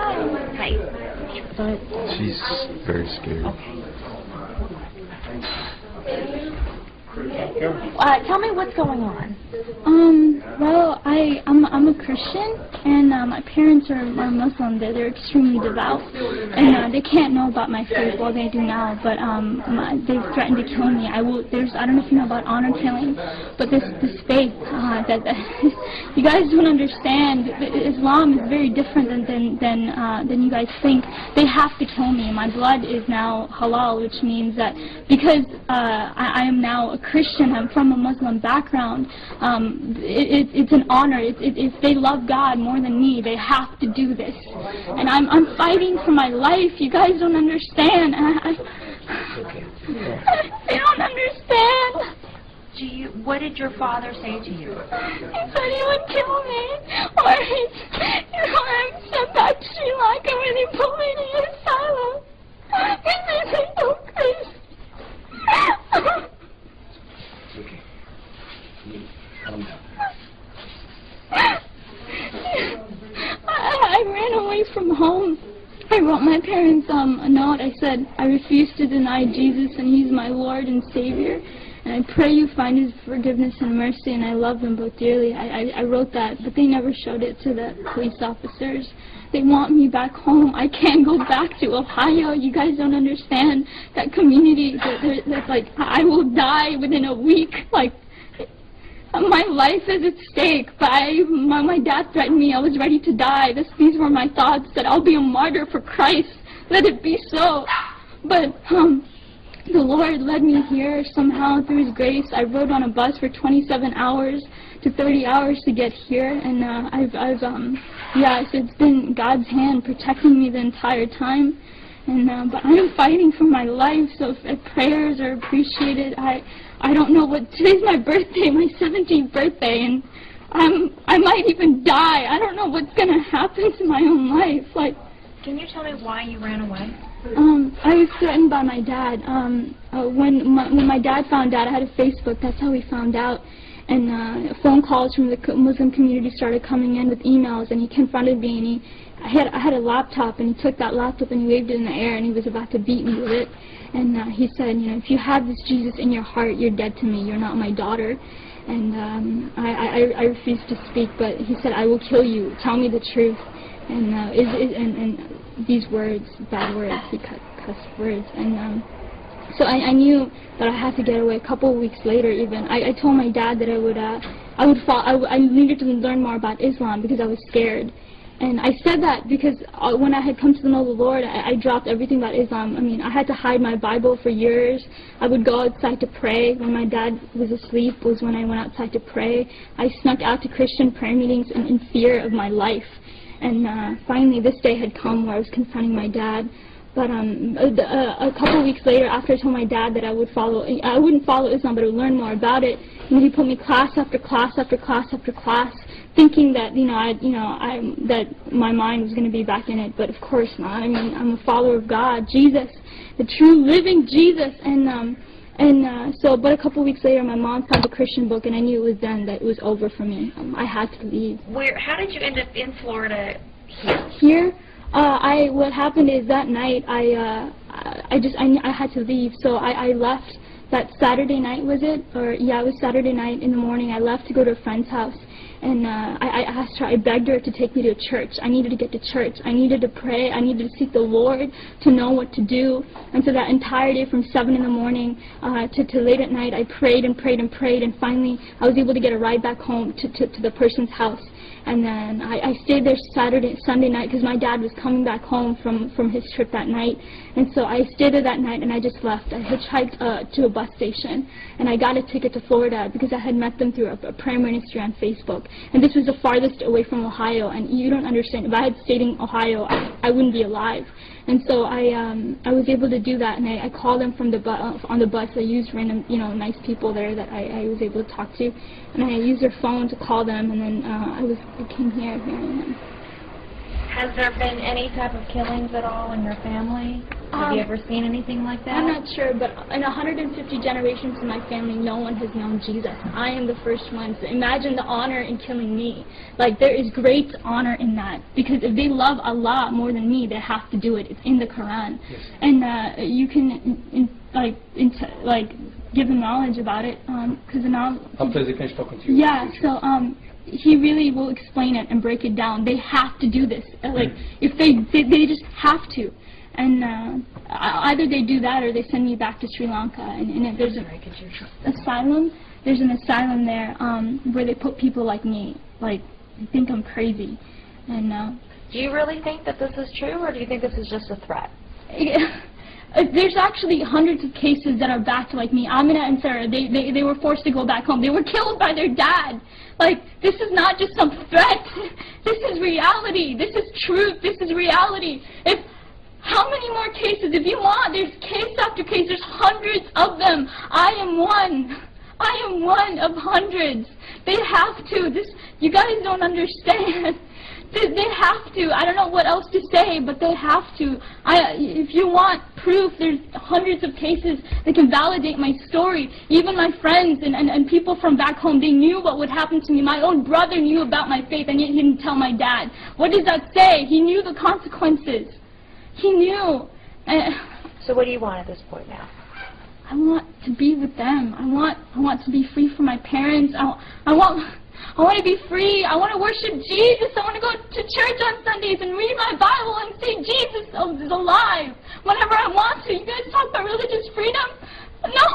Hi. Go ahead. She's very scared. Tell me what's going on. Well, I'm a Christian, and my parents are Muslim. They're extremely devout, and they can't know about my faith. Well, they do now, but they threatened to kill me. I don't know if you know about honor killing, but this faith that you guys don't understand. Islam is very different than you guys think. They have to kill me. My blood is now halal, which means that because I am now a Christian, I'm from a Muslim background. It's an honor. If they love God more than me, they have to do this. And I'm fighting for my life. You guys don't understand. They don't understand. What did your father say to you? He said he would kill me, or I'm sent back to Sri Lanka where they put me in asylum. He said he's so crazy. I ran away from home. I wrote my parents a note. I said, I refuse to deny Jesus, and He's my Lord and Savior. And I pray you find His forgiveness and mercy, and I love them both dearly. I wrote that, but they never showed it to the police officers. They want me back home. I can't go back to Ohio. You guys don't understand that community. That's like, I will die within a week. Like, my life is at stake, but my dad threatened me. I was ready to die. These were my thoughts, that I'll be a martyr for Christ. Let it be so. But the Lord led me here somehow through His grace. I rode on a bus for 27 hours to 30 hours to get here, and so it's been God's hand protecting me the entire time. And but I am fighting for my life, so if prayers are appreciated. I don't know what, today's my birthday, my 17th birthday, and I might even die. I don't know what's going to happen to my own life. Like, can you tell me why you ran away? I was threatened by my dad. When my dad found out, I had a Facebook, that's how he found out. And phone calls from the Muslim community started coming in with emails, and he confronted me, and I had a laptop, and he took that laptop and he waved it in the air, and he was about to beat me with it. And he said, if you have this Jesus in your heart, you're dead to me. You're not my daughter. And I refused to speak, but he said, I will kill you. Tell me the truth. And these words, bad words, he cuss words. And so I knew that I had to get away. A couple of weeks later, even I told my dad that I needed to learn more about Islam because I was scared. And I said that because when I had come to know the Lord, I dropped everything about Islam. I mean, I had to hide my Bible for years. I would go outside to pray. When my dad was asleep was when I went outside to pray. I snuck out to Christian prayer meetings in fear of my life. And finally, this day had come where I was confronting my dad. But a couple of weeks later, after I told my dad that I wouldn't follow Islam, but I would learn more about it, and he put me class after class after class after class, thinking that that my mind was going to be back in it. But of course not. I mean, I'm a follower of God, Jesus, the true living Jesus, but a couple of weeks later, my mom found a Christian book, and I knew it was then that it was over for me. I had to leave. How did you end up in Florida here? Here? What happened is that night I had to leave, so I left that Saturday night, was it? It was Saturday night in the morning. I left to go to a friend's house, and I asked her, I begged her to take me to church. I needed to get to church. I needed to pray. I needed to seek the Lord to know what to do. And so that entire day from 7 in the morning to late at night, I prayed and prayed and prayed, and finally I was able to get a ride back home to the person's house. And then I stayed there Sunday night because my dad was coming back home from his trip that night. And so I stayed there that night, and I just left. I hitchhiked to a bus station, and I got a ticket to Florida because I had met them through a prayer ministry on Facebook. And this was the farthest away from Ohio, and you don't understand. If I had stayed in Ohio, I wouldn't be alive. And so I was able to do that, and I called them from on the bus. I used random, nice people there that I was able to talk to, and I used their phone to call them, and then I came here. Has there been any type of killings at all in your family? Have you ever seen anything like that? I'm not sure, but in 150 generations in my family, no one has known Jesus. I am the first one. So imagine the honor in killing me. Like, there is great honor in that. Because if they love Allah more than me, they have to do it. It's in the Quran. Yes. And you can, give them knowledge about it. Because the knowledge... Apresentante está contigo. Yeah, so he really will explain it and break it down. They have to do this. If they just have to. And either they do that or they send me back to Sri Lanka. And if there's an asylum, there's an asylum there where they put people like me. Like, they think I'm crazy. And do you really think that this is true, or do you think this is just a threat? There's actually hundreds of cases that are backed like me. Amina and Sarah, they were forced to go back home. They were killed by their dad. Like, this is not just some threat. This is reality. This is truth. This is reality. How many more cases? If you want, there's case after case. There's hundreds of them. I am one. I am one of hundreds. They have to. You guys don't understand. They have to. I don't know what else to say, but they have to. If you want proof, there's hundreds of cases that can validate my story. Even my friends and people from back home, they knew what would happen to me. My own brother knew about my faith, and yet he didn't tell my dad. What does that say? He knew the consequences. He knew. So what do you want at this point now? I want to be with them. I want to be free from my parents. I want to be free. I want to worship Jesus. I want to go to church on Sundays and read my Bible and say Jesus is alive whenever I want to. You guys talk about religious freedom? No,